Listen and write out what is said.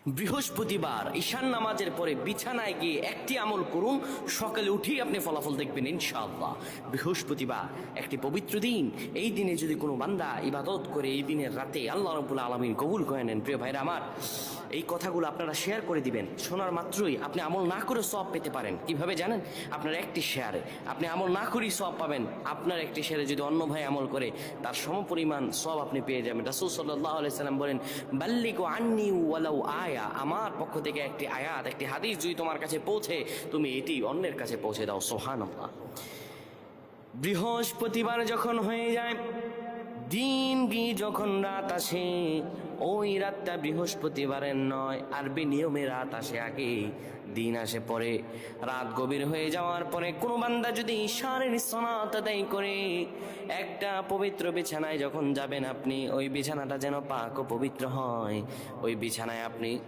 বৃহস্পতিবার ঈশান নামাজের পরে বিছানায় গিয়ে একটি আমল করুন, সকালে উঠেই আপনি ফলাফল দেখবেন ইনশাআল্লাহ। বৃহস্পতিবার একটি পবিত্র দিন। এই দিনে যদি কোনো বান্দা ইবাদত করে এই দিনের রাতে আল্লাহ রাব্বুল আলামিন কবুল করে নেন। প্রিয় ভাইরা আমার, এই কথাগুলো আপনারা শেয়ার করে দিবেন। শোনার মাত্রই আপনি আমল না করে সওয়াব পেতে পারেন। কিভাবে জানেন? আপনার একটি শেয়ারে আপনি আমল না করেই সওয়াব পাবেন। আপনার একটি শেয়ারে যদি অন্য ভাই আমল করে তার সমপরিমাণ সওয়াব আপনি পেয়ে যাবেন। রাসূল সাল্লাল্লাহু আলাইহি সাল্লাম বলেন, বাল্লিগু আন্নি ওয়ালাউ আয়া, আমার পক্ষ থেকে একটি আয়াত, একটি হাদিস যদি তোমার কাছে পৌঁছে, তুমি এটি অন্যের কাছে পৌঁছে দাও। সুবহানাল্লাহ। বৃহস্পতিবার যখন হয়ে যায়, দিন গিয়ে যখন রাত আসে, ওই রাতটা বৃহস্পতিবারের নয়, আরবি নিয়মে রাত আসে আগে, দিন আসে পরে। রাত গভীর হয়ে যাওয়ার পরে কোনো বান্দা যদি ঈশানের সালাত আদায় করে, একটা পবিত্র বিছানায় যখন যাবেন আপনি, ওই বিছানাটা যেন পাক ও পবিত্র হয়। ওই বিছানায় আপনি